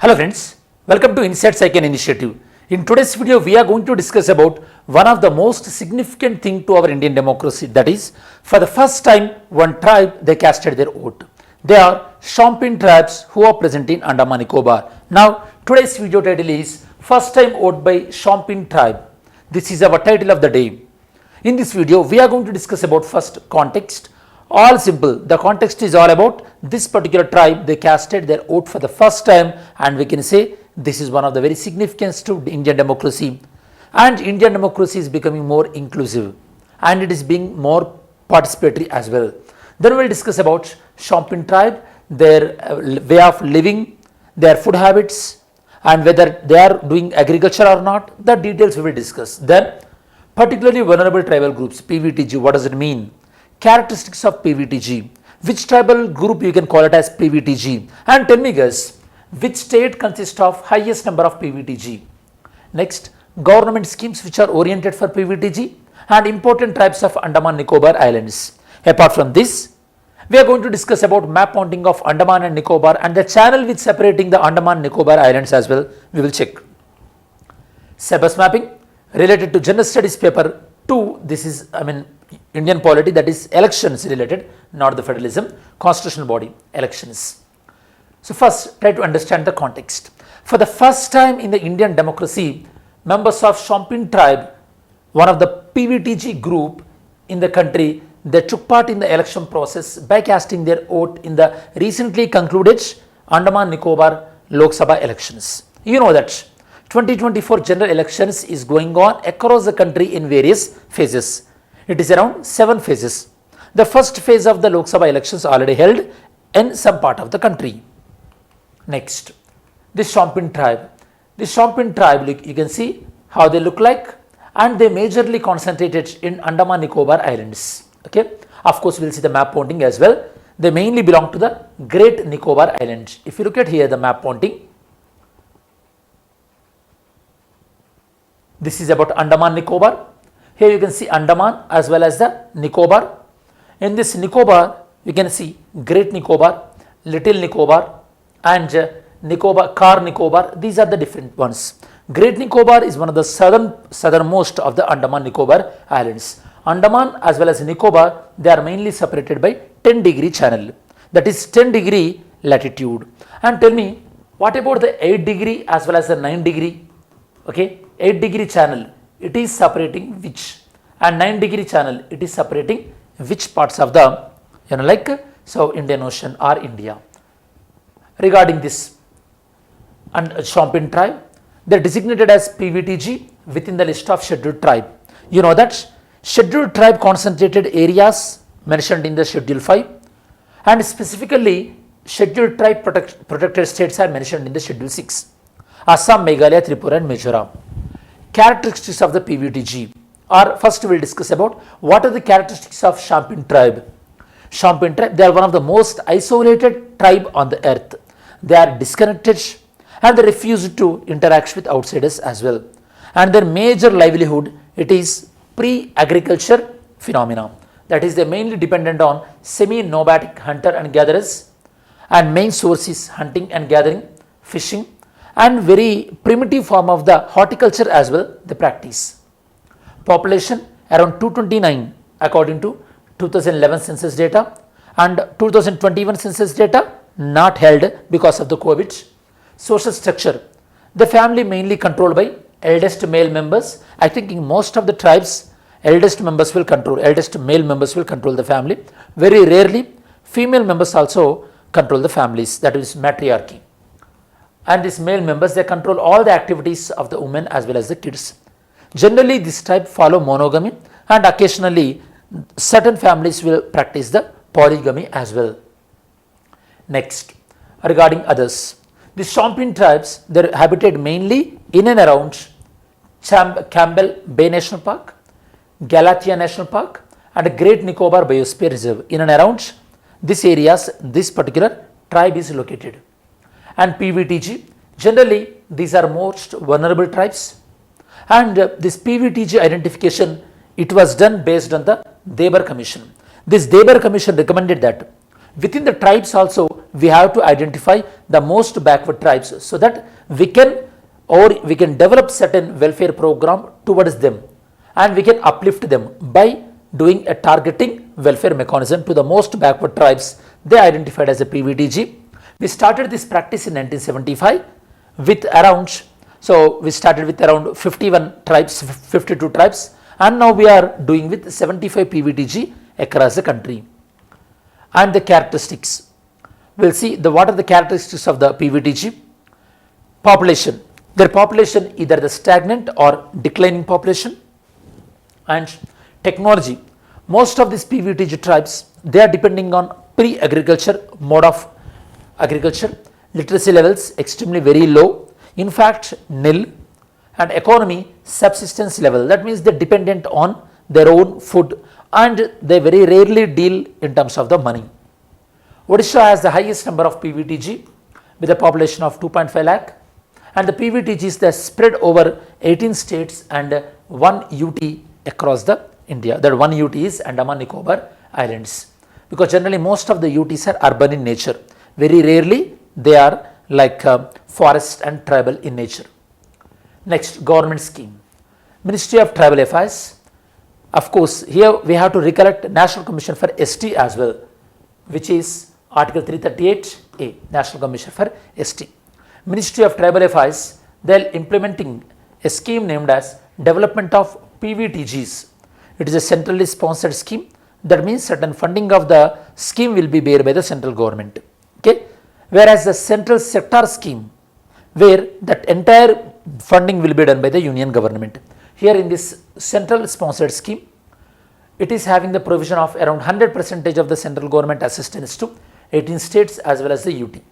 Hello friends, welcome to Insights ICANN initiative. In today's video, we are going to discuss about one of the most significant thing to our Indian democracy, that is, for the first time, one tribe, they casted their vote. They are Shompen tribes who are present in Andaman Nicobar. Now, today's video title is First Time Vote by Shompen Tribe. This is our title of the day. In this video, we are going to discuss about first context. All simple. The context is all about this particular tribe. They casted their vote for the first time, and we can say this is one of the very significant to Indian democracy. And Indian democracy is becoming more inclusive, and it is being more participatory as well. Then we will discuss about Shompen tribe, their way of living, their food habits, and whether they are doing agriculture or not. The details we will discuss. Then particularly vulnerable tribal groups, PVTG, what does it mean? Characteristics of PVTG, which tribal group you can call it as PVTG, and tell me guys, which state consists of highest number of PVTG. Next, government schemes which are oriented for PVTG, and important tribes of Andaman Nicobar Islands. Apart from this, we are going to discuss about map mounting of Andaman and Nicobar and the channel which separating the Andaman Nicobar Islands as well. We will check. Syllabus mapping related to general studies paper 2. This is Indian polity, that is elections related, not the federalism, constitutional body, elections. So first, try to understand the context. For the first time in the Indian democracy, members of Shompen tribe, one of the PVTG group in the country, they took part in the election process by casting their vote in the recently concluded Andaman Nicobar Lok Sabha elections. You know that 2024 general elections is going on across the country in various phases. It is around 7 phases. The first phase of the Lok Sabha elections already held in some part of the country. Next, this Shompen tribe. This Shompen tribe, you can see how they look like, and they majorly concentrated in Andaman Nicobar Islands. Okay, of course we will see the map pointing as well. They mainly belong to the Great Nicobar Islands. If you look at here the map pointing, this is about Andaman Nicobar. Here you can see Andaman as well as the Nicobar. In this Nicobar, you can see Great Nicobar, Little Nicobar, and Nicobar, Car Nicobar. These are the different ones. Great Nicobar is one of the southernmost of the Andaman Nicobar Islands. Andaman as well as Nicobar, they are mainly separated by 10-degree channel. That is 10-degree latitude. And tell me, what about the 8-degree as well as the 9-degree? Okay, 8-degree channel, it is separating which, and 9-degree channel, it is separating which parts of the Indian Ocean or India. Regarding this and Shompen tribe, they are designated as PVTG within the list of scheduled tribe. You know that scheduled tribe concentrated areas mentioned in the schedule 5, and specifically scheduled tribe protected states are mentioned in the schedule 6. Assam, Meghalaya, Tripura and Mizoram. Characteristics of the PVTG, or first we will discuss about what are the characteristics of Shompen tribe. Shompen tribe, they are one of the most isolated tribe on the earth. They are disconnected and they refuse to interact with outsiders as well. And their major livelihood, it is pre-agriculture phenomena. That is, they are mainly dependent on semi-nomadic hunter and gatherers, and main source is hunting and gathering, fishing, and very primitive form of the horticulture as well they practice. Population around 229 according to 2011 census data, and 2021 census data not held because of the COVID. Social structure, the family mainly controlled by eldest male members. I think in most of the tribes, eldest male members will control the family. Very rarely female members also control the families, that is matriarchy. And these male members, they control all the activities of the women as well as the kids. Generally, this tribe follow monogamy, and occasionally certain families will practice the polygamy as well. Next, regarding others, the Shompen tribes, they are habited mainly in and around Campbell Bay National Park, Galatia National Park, and Great Nicobar Biosphere Reserve. In and around these areas, this particular tribe is located. And PVTG, generally these are most vulnerable tribes, and this PVTG identification, it was done based on the Debar Commission. This Debar Commission recommended that within the tribes also we have to identify the most backward tribes so that we can develop certain welfare program towards them, and we can uplift them by doing a targeting welfare mechanism to the most backward tribes they identified as a PVTG. We started this practice in 1975 with around, we started with around 51 tribes, 52 tribes, and now we are doing with 75 PVTG across the country. And the characteristics, we will see what are the characteristics of the PVTG. Population, their population either the stagnant or declining population. And technology, most of these PVTG tribes, they are depending on pre-agriculture mode of agriculture. Literacy levels extremely very low, in fact nil. And economy subsistence level, that means they are dependent on their own food and they very rarely deal in terms of the money. Odisha has the highest number of PVTG with a population of 2.5 lakh, and the PVTGs they are spread over 18 states and 1 UT across the India. That 1 UT is Andaman Nicobar Islands, because generally most of the UTs are urban in nature, very rarely they are like forest and tribal in nature. Next, government scheme, Ministry of Tribal Affairs. Of course, here we have to recollect National Commission for ST as well, which is Article 338A, National Commission for ST. Ministry of Tribal Affairs, they are implementing a scheme named as Development of PVTGs. It is a centrally sponsored scheme. That means certain funding of the scheme will be borne by the central government. Okay, whereas the central sector scheme, where that entire funding will be done by the union government. Here in this central sponsored scheme, it is having the provision of around 100% of the central government assistance to 18 states as well as the UT.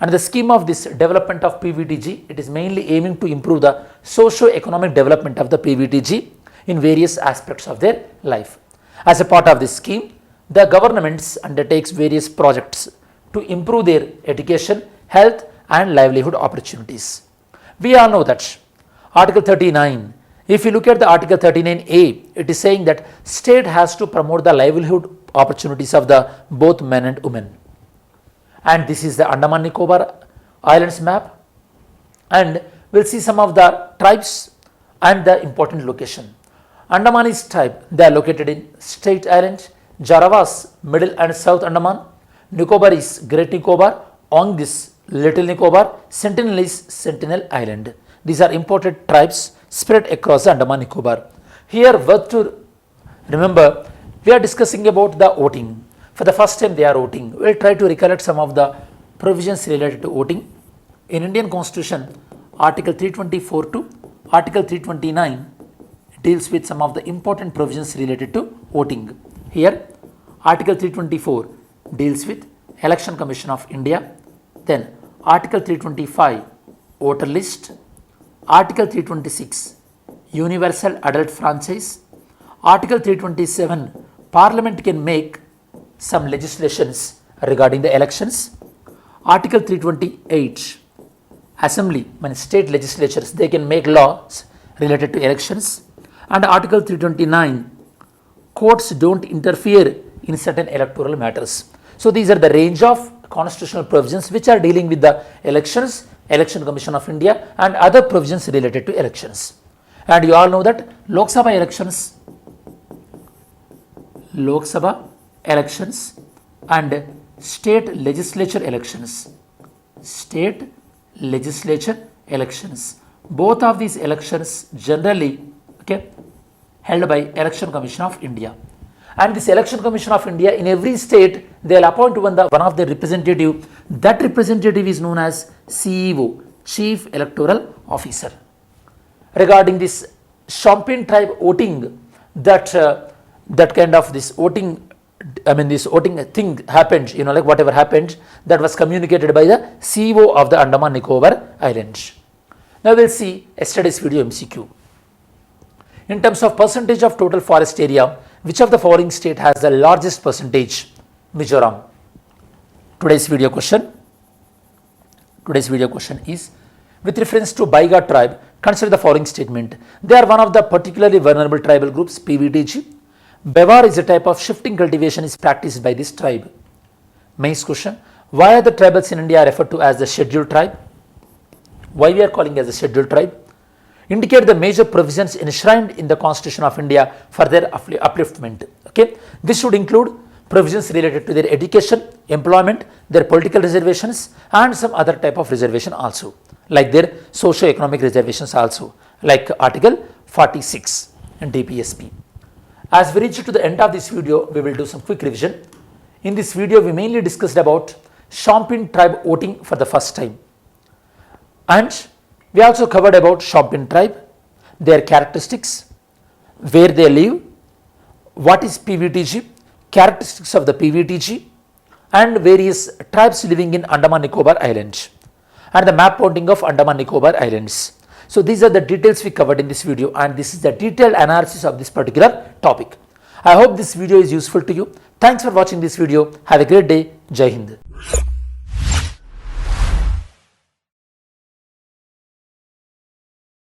And the scheme of this development of PVTG, it is mainly aiming to improve the socio-economic development of the PVTG in various aspects of their life. As a part of this scheme, the governments undertakes various projects to improve their education, health and livelihood opportunities. We all know that Article 39, if you look at the Article 39A, it is saying that state has to promote the livelihood opportunities of the both men and women. And this is the Andaman Nicobar Islands map, and we will see some of the tribes and the important location. Andamanese tribe, they are located in Strait Island, Jarawas, Middle and South Andaman, Nicobar is Great Nicobar, Ong is Little Nicobar, Sentinel is Sentinel Island. These are imported tribes spread across the Andaman Nicobar. Here worth to remember, we are discussing about the voting. For the first time they are voting. We will try to recollect some of the provisions related to voting. In Indian Constitution, Article 324 to Article 329 deals with some of the important provisions related to voting. Here Article 324 deals with Election Commission of India. Then Article 325 voter list, Article 326 universal adult franchise, Article 327 Parliament can make some legislations regarding the elections, Article 328 Assembly, state legislatures, they can make laws related to elections, and Article 329 courts don't interfere in certain electoral matters. So these are the range of constitutional provisions which are dealing with the elections, Election Commission of India and other provisions related to elections. And you all know that Lok Sabha elections and state legislature elections, both of these elections generally held by Election Commission of India. And this Election Commission of India, in every state they will appoint one of the representative. That representative is known as CEO, Chief Electoral Officer. Regarding this Shompen tribe voting, that kind of this voting, this voting thing happened, like whatever happened, that was communicated by the CEO of the Andaman Nicobar Islands. Now we will see yesterday's video MCQ. In terms of percentage of total forest area, which of the following state has the largest percentage? Mizoram. Today's video question is, with reference to Baiga tribe, consider the following statement. They are one of the particularly vulnerable tribal groups, PVTG. Bevar is a type of shifting cultivation is practiced by this tribe. Main question, Why are the tribals in India referred to as the scheduled tribe? Why we are calling as a scheduled tribe? Indicate the major provisions enshrined in the Constitution of India for their upliftment. Okay, this should include provisions related to their education, employment, their political reservations, and some other type of reservation also, like their socio-economic reservations also, like Article 46 in DPSP. As we reach to the end of this video, we will do some quick revision. In this video, we mainly discussed about Shompen tribe voting for the first time, and we also covered about Shompen tribe, their characteristics, where they live, what is PVTG, characteristics of the PVTG, and various tribes living in Andaman Nicobar Islands, and the map pointing of Andaman Nicobar Islands. So these are the details we covered in this video, and this is the detailed analysis of this particular topic. I hope this video is useful to you. Thanks for watching this video. Have a great day. Jai Hind.